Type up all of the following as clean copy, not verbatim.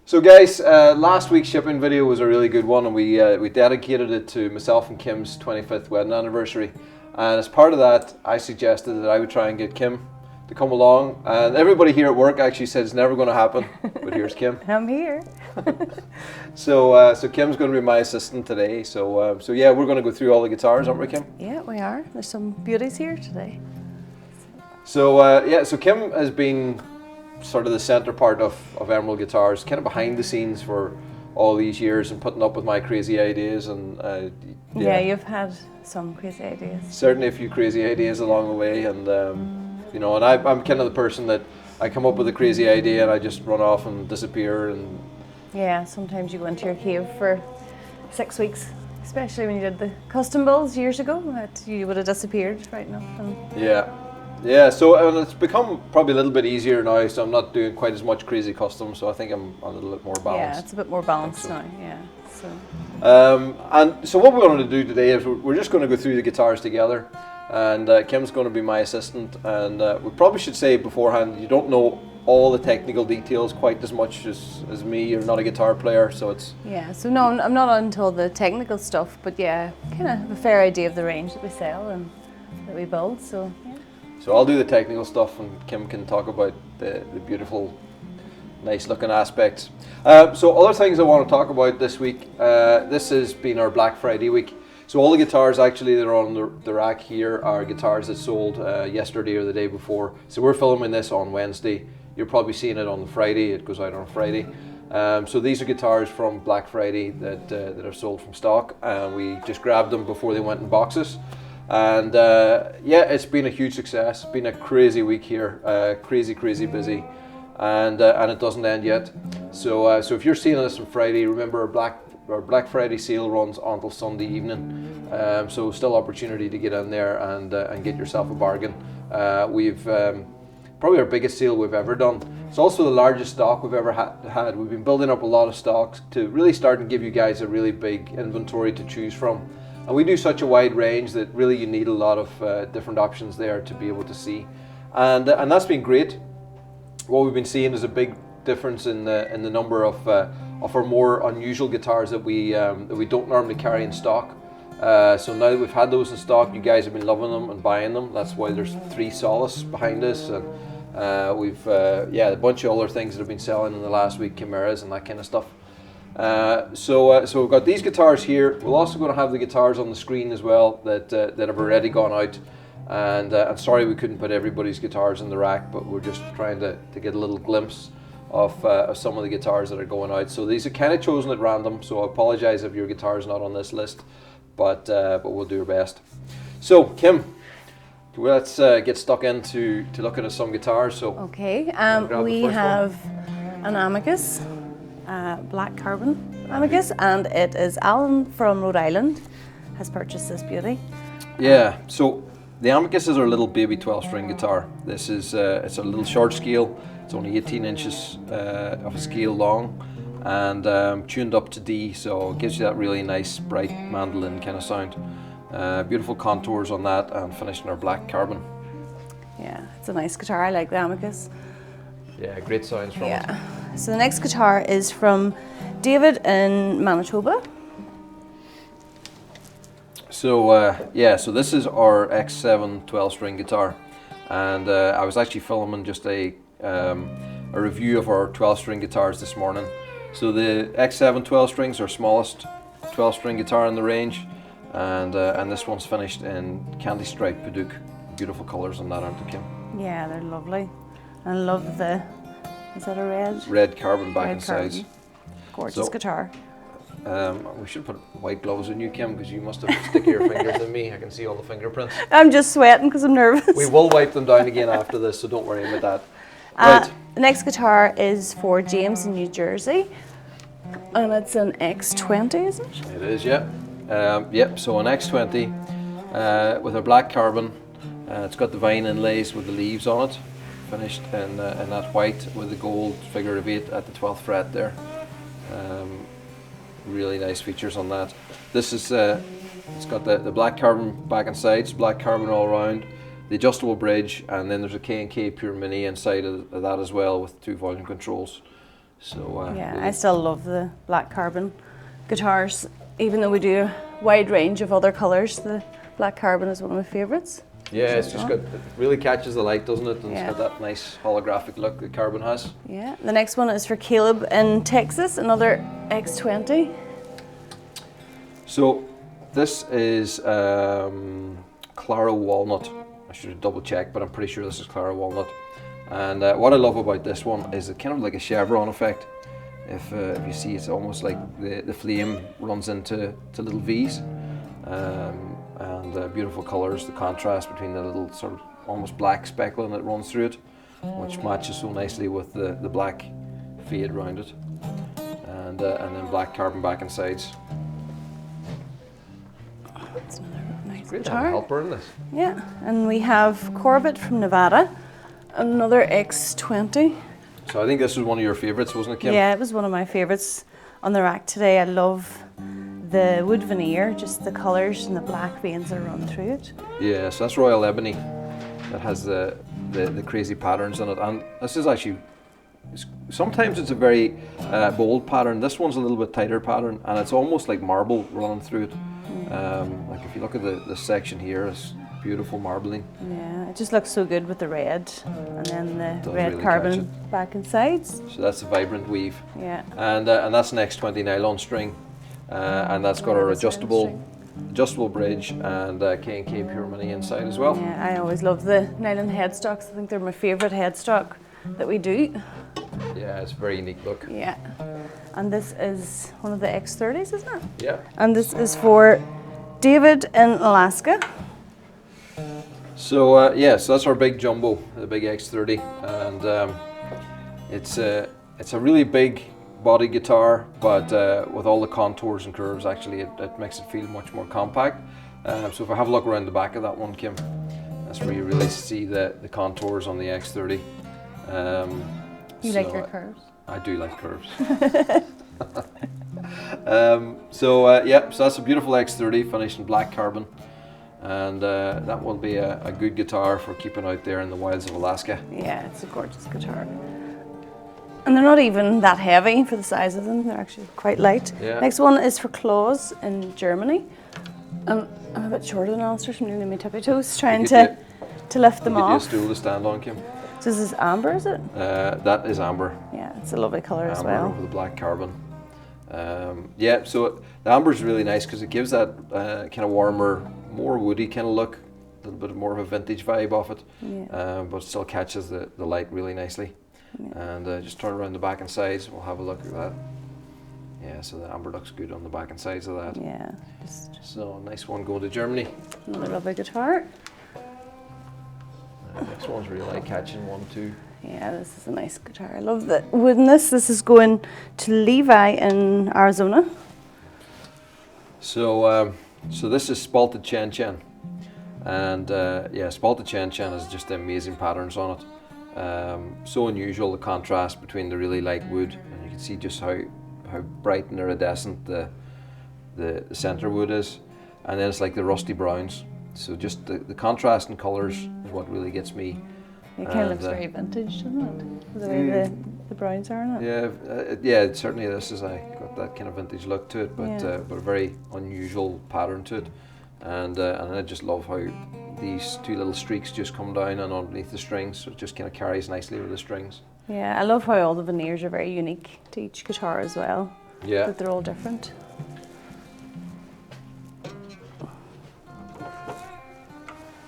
So guys, last week's shipping video was a really good one, and we dedicated it to myself and Kim's 25th wedding anniversary. And as part of that, I suggested that I would try and get Kim to come along. And everybody here at work actually said it's never going to happen, but here's Kim. I'm here. So Kim's going to be my assistant today. So yeah, we're going to go through all the guitars, aren't we, Kim? Yeah, we are. There's some beauties here today. So yeah, so Kim has been sort of the center part of Emerald Guitars, kind of behind the scenes for all these years and putting up with my crazy ideas. And yeah, you've had some crazy ideas. Certainly a few crazy ideas along the way, and you know, and I'm kind of the person that I come up with a crazy idea and I just run off and disappear. And yeah, sometimes you go into your cave for 6 weeks, especially when you did the custom builds years ago, that you would have disappeared right enough. And yeah, so and it's become probably a little bit easier now, so I'm not doing quite as much crazy custom, so I think I'm a little bit more balanced. Yeah, it's a bit more balanced now, yeah. And so what we're going to do today is we're just going to go through the guitars together, and Kim's going to be my assistant, and we probably should say beforehand, you don't know all the technical details quite as much as me. You're not a guitar player, so it's... Yeah, so no, I'm not into all the technical stuff, but yeah, kind of have a fair idea of the range that we sell and that we build, so yeah. So I'll do the technical stuff and Kim can talk about the beautiful, nice looking aspects. So other things I want to talk about this week, this has been our Black Friday week. So all the guitars actually that are on the rack here are guitars that sold yesterday or the day before. So we're filming this on Wednesday. You're probably seeing it on the Friday, it goes out on a Friday. So these are guitars from Black Friday that are sold from stock, and we just grabbed them before they went in boxes. And yeah, it's been a huge success. It's been a crazy week here, crazy busy, and it doesn't end yet. So if you're seeing this on Friday, remember our Black Friday sale runs until Sunday evening. So still opportunity to get in there and get yourself a bargain. We've probably our biggest sale we've ever done. It's also the largest stock we've ever had. We've been building up a lot of stocks to really start and give you guys a really big inventory to choose from. And we do such a wide range that really you need a lot of different options there to be able to see, and that's been great. What we've been seeing is a big difference in the number of our more unusual guitars that we don't normally carry in stock. So now that we've had those in stock, you guys have been loving them and buying them. That's why there's 3 Solace behind us, and we've yeah, a bunch of other things that have been selling in the last week, chimeras and that kind of stuff. So we've got these guitars here. We're also going to have the guitars on the screen as well that have already gone out. And I'm sorry we couldn't put everybody's guitars in the rack, but we're just trying to get a little glimpse of some of the guitars that are going out. So these are kind of chosen at random, so I apologize if your guitar is not on this list, but we'll do our best. So Kim, let's get stuck into looking at some guitars. So okay, we have an Amicus. Black carbon Amicus, and it is Alan from Rhode Island has purchased this beauty. Yeah, so the Amicus is our little baby 12-string guitar. This is it's a little short scale. It's only 18 inches of a scale long, and tuned up to D, so it gives you that really nice bright mandolin kind of sound. Beautiful contours on that, and finished in our black carbon. Yeah, it's a nice guitar. I like the Amicus. Yeah, great sounds from it. So the next guitar is from David in Manitoba. So yeah, so this is our X7 12-string guitar, and I was actually filming just a review of our 12-string guitars this morning. So the X7 12 strings are smallest 12-string guitar in the range, and this one's finished in candy stripe Paduke. Beautiful colours on that, aren't they, Kim? Yeah, they're lovely. I love the, is that a red? Red carbon back and sides. Gorgeous guitar. We should put white gloves on you, Kim, because you must have stickier fingers than me. I can see all the fingerprints. I'm just sweating because I'm nervous. We will wipe them down again after this, so don't worry about that. Right. The next guitar is for James in New Jersey, and it's an X20, isn't it? It is, yeah. Yep, so an X20 with a black carbon. It's got the vine inlays with the leaves on it, finished in that white with the gold figure of 8 at the 12th fret there. Really nice features on that. This is it's got the black carbon back and sides, black carbon all around, the adjustable bridge, and then there's a K&K Pure Mini inside of that as well with 2 volume controls. So yeah, really I still love the black carbon guitars, even though we do a wide range of other colours. The black carbon is one of my favourites. yeah, it's just got, it really catches the light, doesn't it? And Yeah. it's got that nice holographic look that carbon has. Yeah, the next one is for Caleb in Texas, another X20. So this is Claro Walnut. I should double check, but I'm pretty sure this is Claro Walnut. And what I love about this one is it's kind of like a chevron effect. If you see, it's almost like the flame runs into little V's. And beautiful colours, the contrast between the little sort of almost black speckling that runs through it, which matches so nicely with the black fade around it. And then black carbon back and sides. That's another nice Great to have a guitar. helper in this. Yeah, and we have Corbett from Nevada, another X20. So I think this was one of your favourites, wasn't it, Kim? Yeah, it was one of my favourites on the rack today. I love the wood veneer, just the colours and the black veins that run through it. Yeah, so that's Royal Ebony that has the crazy patterns in it. And this is actually, sometimes it's a very bold pattern. This one's a little bit tighter pattern, and it's almost like marble running through it. Like if you look at the section here, it's beautiful marbling. Yeah, it just looks so good with the red, and then the Does red really carbon catch it. back and sides. So that's a vibrant weave. Yeah. And that's an X20 nylon string. And that's got our adjustable bridge and K&K Pure Mini inside as well. Yeah, I always love the nylon headstocks. I think they're my favourite headstock that we do. Yeah, it's a very unique look. Yeah. And this is one of the X30s, isn't it? Yeah. And this is for David in Alaska. So so that's our big jumbo, the big X30, and it's a really big body guitar, but with all the contours and curves, actually it makes it feel much more compact. So if I have a look around the back of that one, Kim, that's where you really see the contours on the X30. You like your curves? I do like curves. So that's a beautiful X30 finished in black carbon, and that will be a good guitar for keeping out there in the wilds of Alaska. Yeah, it's a gorgeous guitar. And they're not even that heavy for the size of them. They're actually quite light. Yeah. Next one is for Klaus in Germany. I'm a bit shorter than Alistair, so I'm nearly my tippy toes trying to lift them Get you a off. stool to stand on, Kim. So this is amber, is it? That is amber. Yeah, it's a lovely colour as Amber well. over the black carbon. So the amber is really nice because it gives that kind of warmer, more woody kind of look, a little bit more of a vintage vibe off it, Yeah. but still catches the light really nicely. Yeah. And just turn around the back and sides, we'll have a look at that. Yeah, so the amber looks good on the back and sides of that. Yeah, just So nice one going to Germany. another lovely guitar. Next one's really like catching one too. Yeah, this is a nice guitar. I love the wood in this. This is going to Levi in Arizona. So this is Spalted Chen Chen, and Spalted Chen Chen has just amazing patterns on it. So unusual, the contrast between the really light wood, and you can see just how bright and iridescent the center wood is, and then it's like the rusty browns. So just the contrast in colours is what really gets me. It kind of looks very vintage, doesn't it? The way the browns are in it. Yeah, certainly this is got that kind of vintage look to it, but Yeah. but a very unusual pattern to it, and I just love how these two little streaks just come down and underneath the strings, so it just kind of carries nicely with the strings. Yeah, I love how all the veneers are very unique to each guitar as well. Yeah. That they're all different.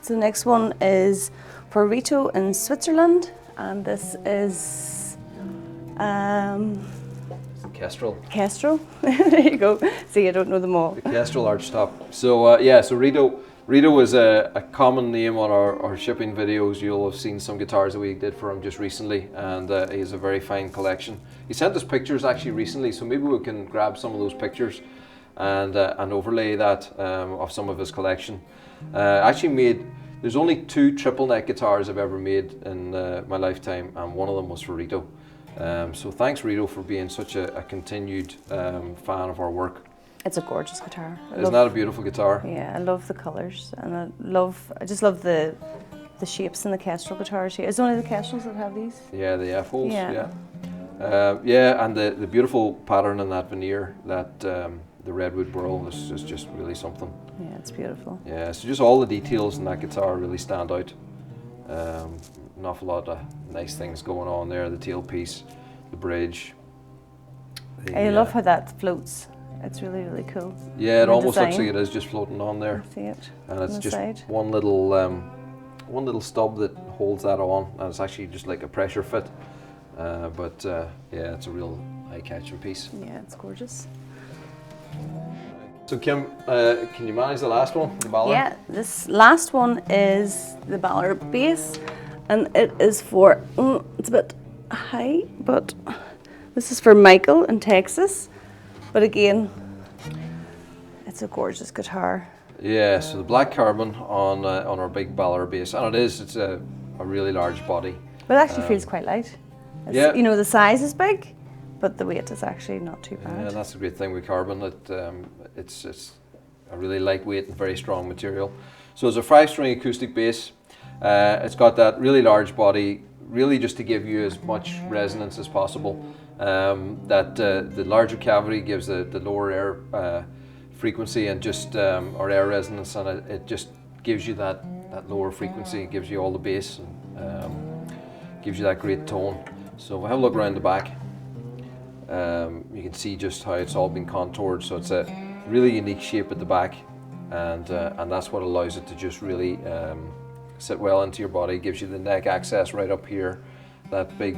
So the next one is for Rito in Switzerland, and this is Kestrel. Kestrel. There you go. See, I don't know them all. The Kestrel archtop. So so Rito is a common name on our shipping videos. You'll have seen some guitars that we did for him just recently, and he has a very fine collection. He sent us pictures actually recently, so maybe we can grab some of those pictures and overlay that of some of his collection. There's only 2 triple neck guitars I've ever made in my lifetime, and one of them was for Rito. So thanks, Rito, for being such a continued fan of our work. It's a gorgeous guitar. Isn't that a beautiful guitar? Yeah, I love the colours, and I just love the shapes in the Kestrel guitars here. Is it only the Kestrels that have these? Yeah, the F-holes, Yeah. yeah. Yeah, and the beautiful pattern in that veneer, that the redwood burl is just really something. Yeah, it's beautiful. Yeah, so just all the details in that guitar really stand out. An awful lot of nice things going on there. The tailpiece, the bridge. I love how that floats. It's really, really cool. Yeah, it almost looks like it is just floating on there. I see it. And it's just side. one little stub that holds that on, and it's actually just like a pressure fit. But yeah, it's a real eye-catching piece. Yeah, it's gorgeous. So Kim, can you manage the last one, the Ballard? Yeah, this last one is the Ballard bass, and it is for, it's a bit high, but this is for Michael in Texas. But again, it's a gorgeous guitar. Yeah, so the black carbon on our big Ballard bass, and it's a really large body. But it actually feels quite light. Yeah. You know, the size is big, but the weight is actually not too bad. Yeah, that's the great thing with carbon. It's a really lightweight and very strong material. So it's a 5-string acoustic bass. It's got that really large body, really just to give you as much resonance as possible. The larger cavity gives the lower air frequency and just or air resonance, and it just gives you that lower frequency. It gives you all the bass and gives you that great tone. So if we have a look around the back, you can see just how it's all been contoured. So it's a really unique shape at the back, and that's what allows it to just really sit well into your body. It gives you the neck access right up here, that big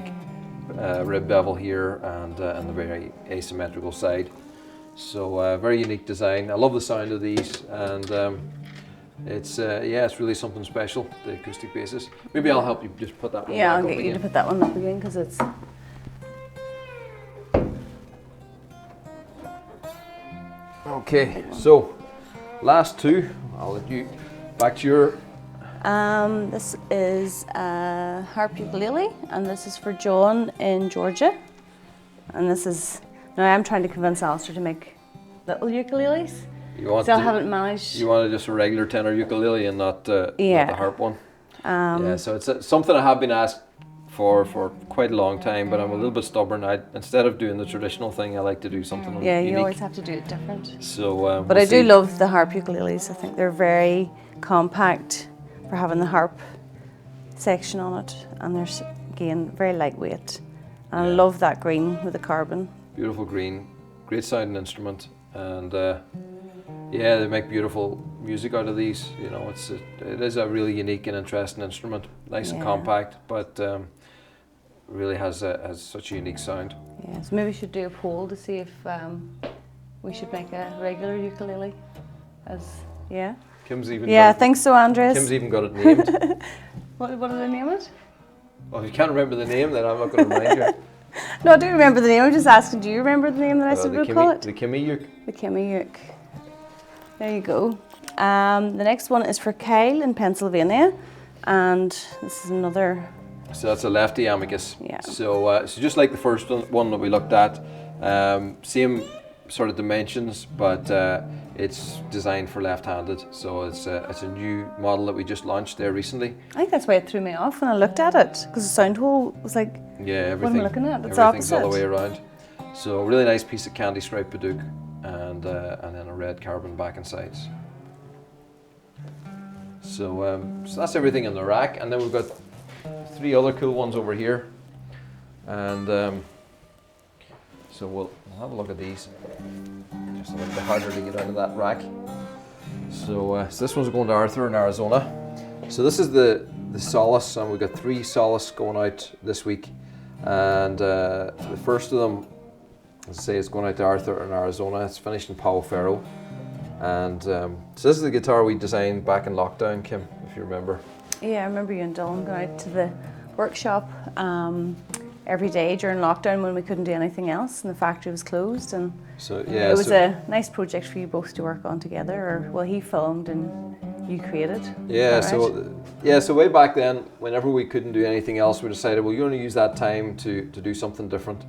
rib bevel here, and the very asymmetrical side. So very unique design. I love the sound of these, and it's really something special, the acoustic basses. Maybe I'll help you just put that one Yeah, back I'll up get you again. to put that one up again because it's. Okay, so last two, I'll let you back to your. This is a harp ukulele, and this is for John in Georgia. And this is, now I'm trying to convince Alistair to make little ukuleles. I haven't managed. You wanted just a regular tenor ukulele and not the harp one. Yeah, so it's something I have been asked for quite a long time, but I'm a little bit stubborn. Instead of doing the traditional thing, I like to do something unique. You always have to do it different. So, but I do love the harp ukuleles. I think they're very compact for having the harp section on it, and they're again very lightweight. And I love that green with the carbon. Beautiful green, great sounding instrument, and they make beautiful music out of these. You know, it is a really unique and interesting instrument, nice and compact, but really has such a unique sound. Yeah, so maybe we should do a poll to see if we should make a regular ukulele. Kim's even I think so, Andres. Kim's even got it named. What did I name it? Well, if you can't remember the name, then I'm not going to remind you. No, I do remember the name. I'm just asking, do you remember the name that I said we'll call it? The Kimmy Uke. The Kimmy Uke. There you go. The next one is for Kyle in Pennsylvania, and this is another. So that's a lefty amicus. Yeah. So just like the first one that we looked at, same sort of dimensions, but it's designed for left-handed. So it's a new model that we just launched there recently. I think that's why it threw me off when I looked at it, because the sound hole was like. Yeah, everything. What am I looking at? It's everything's opposite. all the way around. So a really nice piece of candy stripe Baduke, and then a red carbon back and sides. So that's everything in the rack, and then we've got 3 other cool ones over here, and so we'll have a look at these. Just a little bit harder to get out of that rack. So this one's going to Arthur in Arizona. So this is the Solace, and we've got 3 Solace going out this week, and the first of them, as I say, is going out to Arthur in Arizona. It's finished in Palo Ferro. And so this is the guitar we designed back in lockdown, Kim, if you remember. Yeah, I remember you and Dylan going out to the workshop every day during lockdown when we couldn't do anything else and the factory was closed. And it was a nice project for you both to work on together. He filmed and you created. Yeah, right? So way back then, whenever we couldn't do anything else, we decided we're going to use that time to do something different.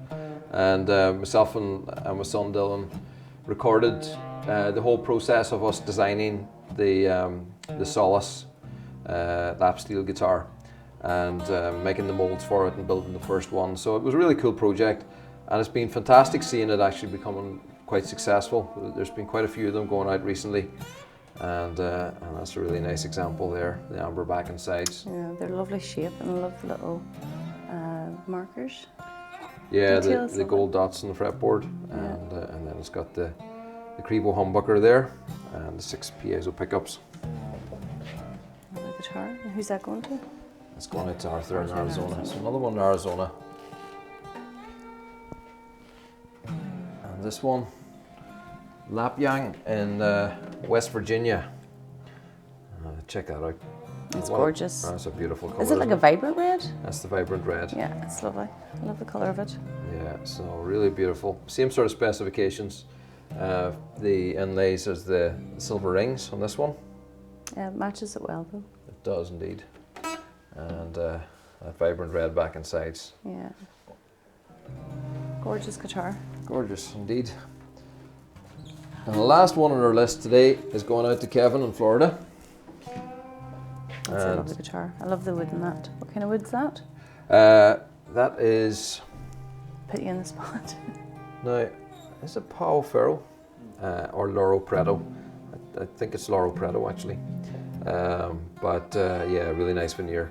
And myself and my son Dylan recorded the whole process of us designing the Solace lap steel guitar, and making the molds for it and building the first one. So it was a really cool project, and it's been fantastic seeing it actually becoming quite successful. There's been quite a few of them going out recently, and that's a really nice example there, the amber back and sides. Yeah, they're lovely shape, and I love the little markers. Yeah, Details the of gold dots on the fretboard, and then it's got the Crebo humbucker there, and the 6 piezo pickups. The guitar. And who's that going to? It's going out to Arthur in Arizona. So another one in Arizona. And this one, Lapyang in West Virginia. Check that out. It's gorgeous. That's a beautiful colour. Is it like a vibrant red? That's the vibrant red. Yeah, it's lovely. I love the colour of it. Yeah, so really beautiful. Same sort of specifications. The inlays, there's the silver rings on this one. Yeah, it matches it well though. It does indeed. And that vibrant red back and sides. Yeah. Gorgeous guitar. Gorgeous indeed. And the last one on our list today is going out to Kevin in Florida. That's a lovely guitar. I love the wood in that. What kind of wood's that? That is... Put you in the spot. Now, is it Pau Ferro or Loro Preto? I think it's Loro Preto actually. But yeah, really nice veneer.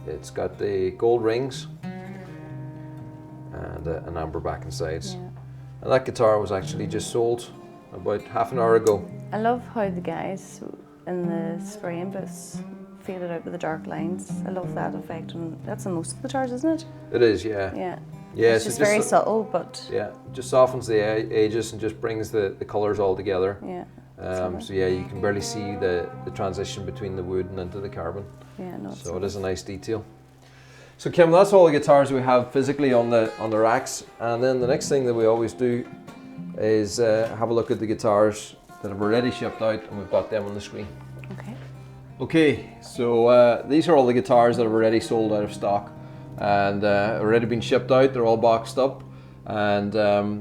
It's got the gold rings and an amber back and sides. Yeah. And that guitar was actually just sold about half an hour ago. I love how the guys in the spraying booths faded out with the dark lines. I love that effect, and that's in most of the guitars, isn't it? It is, yeah. Yeah. Yeah, It's so just very subtle, but yeah, just softens the edges and just brings the colours all together. yeah. So yeah, you can barely see the transition between the wood and into the carbon. Yeah, no. So it is a nice detail. So Kim, that's all the guitars we have physically on the racks, and then the next thing that we always do is have a look at the guitars that have already shipped out, and we've got them on the screen. Okay. Okay, so these are all the guitars that have already sold out of stock and already been shipped out. They're all boxed up, and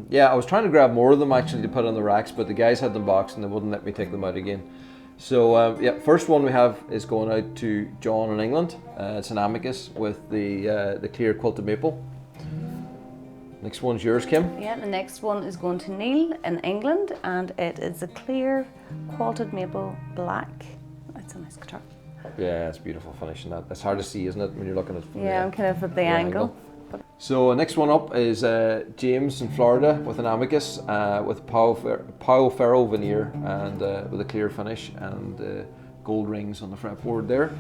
yeah, I was trying to grab more of them actually to put on the racks, but the guys had them boxed and they wouldn't let me take them out again. So yeah, first one we have is going out to John in England. It's an Amicus with the clear quilted maple. Next one's yours, Kim. Yeah, the next one is going to Neil in England, and it is a clear quilted maple black. It's a nice guitar. Yeah, it's beautiful finish in that. It's hard to see, isn't it, when you're looking at it from Yeah, I'm kind of at the angle. So next one up is James in Florida with an Amicus with Pau Ferro veneer and with a clear finish and gold rings on the fretboard there.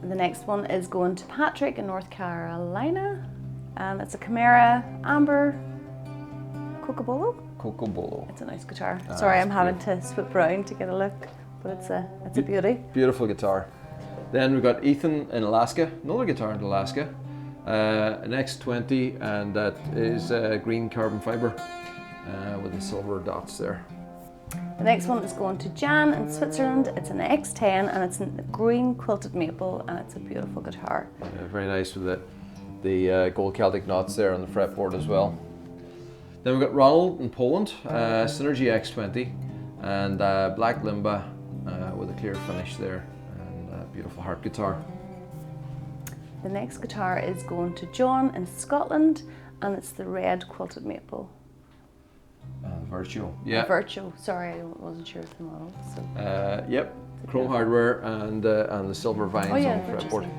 And the next one is going to Patrick in North Carolina. It's a Chimera Amber Cocobolo. Cocobolo. It's a nice guitar. Sorry, I'm having to swoop around to get a look, but it's a beauty. Beautiful guitar. Then we've got Ethan in Alaska, another guitar in Alaska. An X20, and that is green carbon fibre with the silver dots there. The next one is going to Jan in Switzerland. It's an X10 and it's in green quilted maple, and it's a beautiful guitar. Very nice with the gold Celtic knots there on the fretboard as well. Then we've got Ronald in Poland, Synergy X20 and black limba with a clear finish there, and a beautiful harp guitar. The next guitar is going to John in Scotland, and it's the red quilted maple. Virtual. Yeah. Virtual. Sorry, I wasn't sure of the model. So. Yep. Chrome hardware and the silver vines on the fretboard.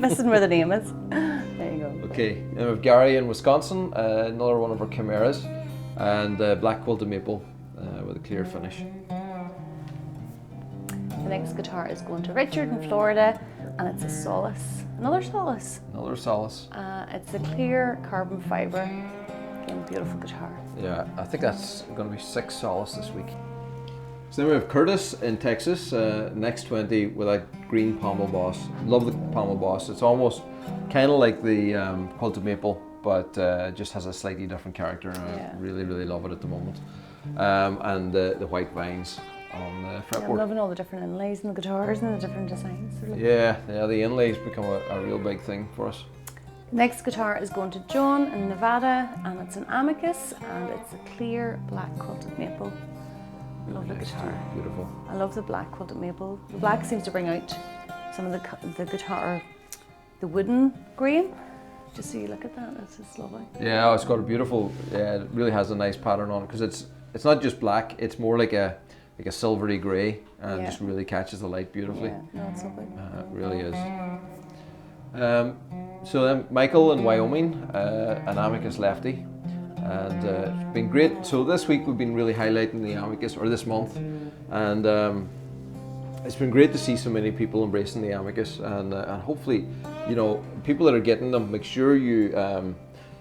Missing where the name is. There you go. Okay, and we have Gary in Wisconsin, another one of our Chimeras, and black quilted maple with a clear finish. The next guitar is going to Richard in Florida, and it's a Solace. Another Solace. Another Solace. It's a clear carbon fibre. Again, beautiful guitar. Yeah, I think that's going to be 6 Solace this week. So then we have Curtis in Texas, an X20 with a green pommel boss. Love the pommel boss. It's almost kind of like the quilted maple, but just has a slightly different character. I really, really love it at the moment. And the white vines on the fretboard. I'm loving all the different inlays and the guitars and the different designs. Yeah, the inlays become a real big thing for us. Next guitar is going to John in Nevada, and it's an Amicus, and it's a clear black quilted maple. Lovely guitar. Beautiful. I love the black quilted maple. The black seems to bring out some of the guitar, the wooden grain. Just so you look at that, it's just lovely. Yeah, it's got a beautiful. It really has a nice pattern on it because it's not just black. It's more like a silvery grey, and just really catches the light beautifully. Yeah, no, it's lovely. It really is. So then Michael in Wyoming, an Amicus lefty, and it's been great. So this week we've been really highlighting the Amicus, or this month, and it's been great to see so many people embracing the Amicus, and hopefully, you know, people that are getting them, make sure you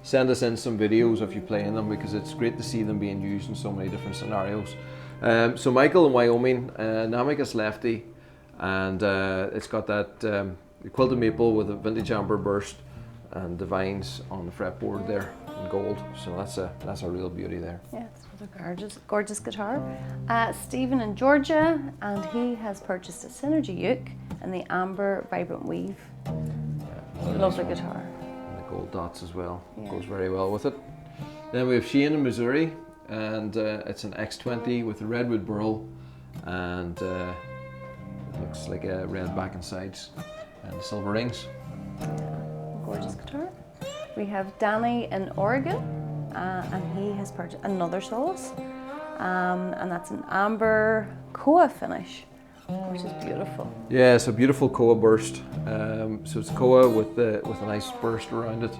send us in some videos of you playing them, because it's great to see them being used in so many different scenarios. So Michael in Wyoming, an Amicus lefty, and it's got that quilted maple with a vintage amber burst and the vines on the fretboard there in gold. So that's a real beauty there. Yeah, it's a gorgeous guitar. Stephen in Georgia, and he has purchased a Synergy uke in the amber vibrant weave. Yeah, lovely guitar. And the gold dots as well. Yeah. Goes very well with it. Then we have Shane in Missouri, and it's an X20 with a redwood burl, and it looks like a red back and sides and silver rings. Gorgeous guitar. We have Danny in Oregon, and he has purchased another Solace, and that's an amber koa finish, which is beautiful. Yeah, it's a beautiful koa burst. So it's koa with a nice burst around it,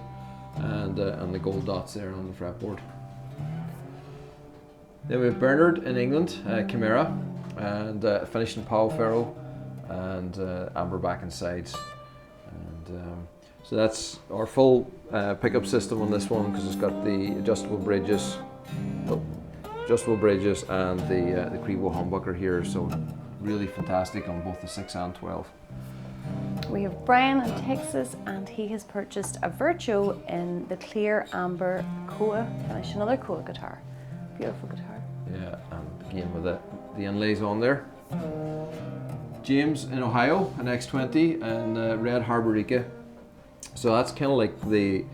and the gold dots there on the fretboard. Then we have Bernard in England, Chimera, and finished in Pau Ferro, and amber back and sides. And so that's our full pickup system on this one, because it's got the adjustable bridges and the Crevo humbucker here. So really fantastic on both the 6 and 12. We have Brian in Texas, and he has purchased a Virtuo in the clear amber koa finish, another koa guitar. Beautiful guitar. Yeah, and again with the inlays on there. James in Ohio, an X20 and red Harborica. So that's kind of like the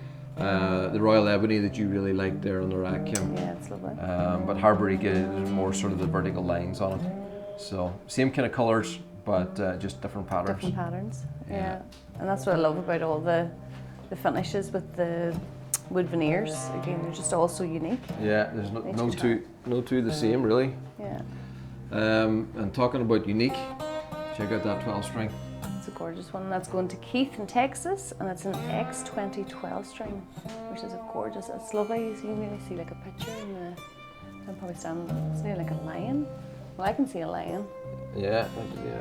Royal Ebony that you really like there on the rack, Kim. Yeah, it's lovely. But Harborica is more sort of the vertical lines on it. So same kind of colours, but just different patterns. Different patterns, yeah. And that's what I love about all the finishes with the wood veneers. Again, they're just all so unique. Yeah, there's no two the same really. Yeah. And talking about unique, check out that 12 string. It's a gorgeous one. That's going to Keith in Texas, and it's an X20 12 string, which is gorgeous. It's lovely. So you can really see like a picture in the. I'm probably standing. It's nearly like a lion. Well, I can see a lion. Yeah.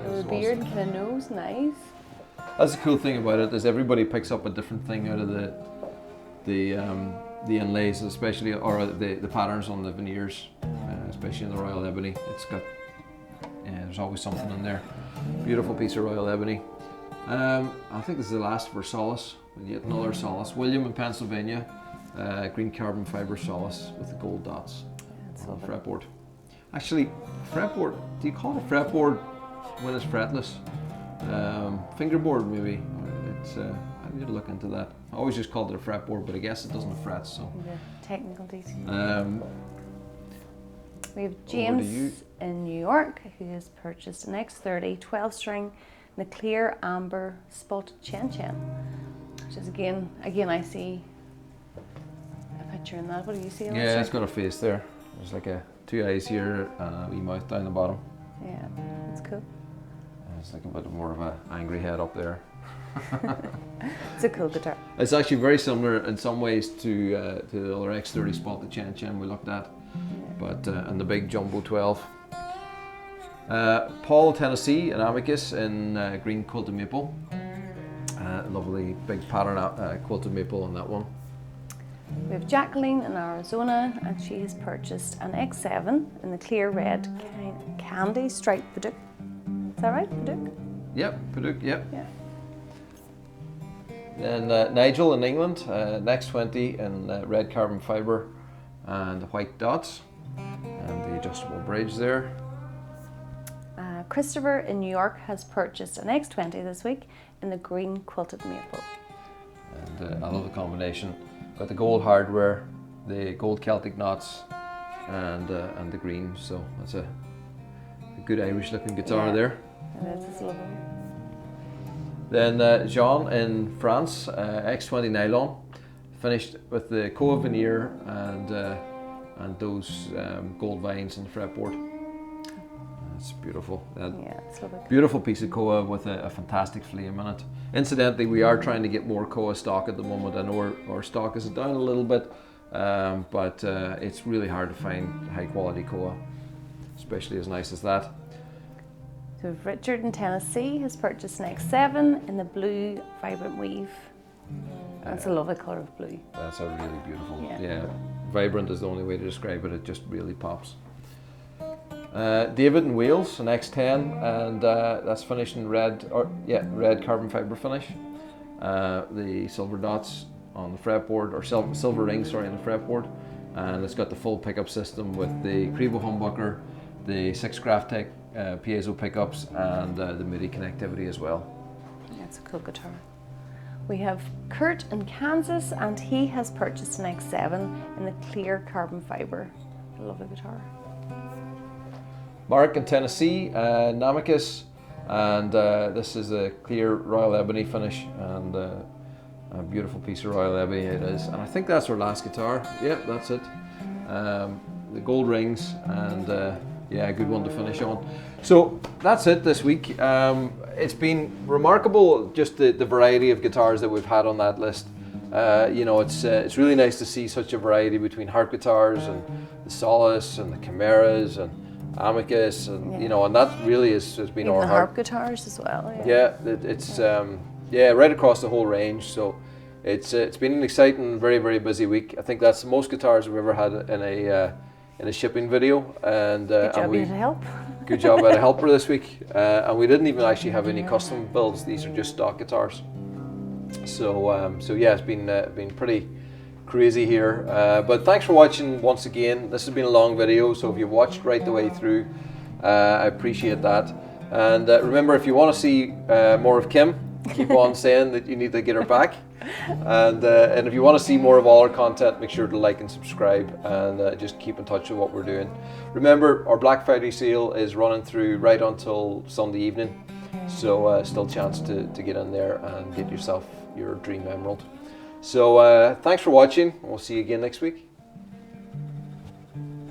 With a beard and kind of nose, nice. That's the cool thing about it, is everybody picks up a different thing out of the inlays, especially, or the patterns on the veneers, especially in the Royal Ebony. It's got, there's always something in there. Beautiful piece of Royal Ebony. I think this is the last for Solace, yet another Solace. William in Pennsylvania, green carbon fibre Solace with the gold dots on the fretboard. Actually, fretboard, do you call it a fretboard when it's fretless? Fingerboard maybe. It's, I need to look into that. I always just called it a fretboard, but I guess it doesn't have frets. So. The technical detail. We have James in New York, who has purchased an X30 12 string in the clear amber spotted chen, which is again I see a picture in that. What do you see? Yeah, it's got a face there. There's like two eyes here and a wee mouth down the bottom. Yeah, it's cool. It's like a bit more of an angry head up there. It's a cool guitar. It's actually very similar in some ways to the other X30 spotted chen we looked at, but and the big jumbo 12. Paul, Tennessee, an Amicus in green quilted maple. Lovely big pattern quilted maple on that one. We have Jacqueline in Arizona, and she has purchased an X7 in the clear red candy striped Padauk. Is that right, Padauk? Yep, Padauk, yep. Yeah. Then Nigel in England, X20 in red carbon fibre and white dots, and the adjustable bridge there. Christopher in New York has purchased an X20 this week in the green quilted maple. And I love the combination. Got the gold hardware, the gold Celtic knots, and the green. So that's a good Irish looking guitar there. It is, it's lovely. Then Jean in France, X20 nylon, finished with the Koa veneer and those gold vines in the fretboard. It's beautiful. Yeah, it's lovely. Beautiful piece of Koa with a fantastic flame in it. Incidentally, we are trying to get more Koa stock at the moment. I know our stock is down a little bit, but it's really hard to find high quality Koa, especially as nice as that. So Richard in Tennessee has purchased an X7 in the blue vibrant weave. That's a lovely colour of blue. That's a really beautiful, Yeah. Vibrant is the only way to describe it. It just really pops. David in Wales, an X10, and that's finished in red carbon fibre finish. The silver dots on the fretboard, or silver rings, sorry, on the fretboard, and it's got the full pickup system with the Crevo humbucker, the 6 Graphtec piezo pickups, and the MIDI connectivity as well. That's a cool guitar. We have Kurt in Kansas, and he has purchased an X7 in the clear carbon fibre. A lovely guitar. Mark in Tennessee, Namicus, and this is a clear Royal Ebony finish, and a beautiful piece of Royal Ebony it is. And I think that's our last guitar. Yep, that's it. The gold rings, and yeah, a good one to finish on. So that's it this week. It's been remarkable, just the variety of guitars that we've had on that list. You know, it's really nice to see such a variety between harp guitars and the Solace and the Chimeras and Amicus, and you know, and that really has been Even our the harp guitars as well. it's right across the whole range. So it's been an exciting, very busy week. I think that's the most guitars we've ever had in a shipping video, and Good job, we you had help. good job at a helper this week, and we didn't even actually have any custom builds. These are just stock guitars. So yeah, it's been pretty crazy here, but thanks for watching once again. This has been a long video, so if you watched right the way through, I appreciate that. And remember, if you want to see more of Kim, keep on saying that you need to get her back. And if you want to see more of all our content, make sure to like and subscribe, and just keep in touch with what we're doing. Remember, our Black Friday sale is running through right until Sunday evening, so still a chance to get in there and get yourself your dream emerald. So thanks for watching. We'll see you again next week.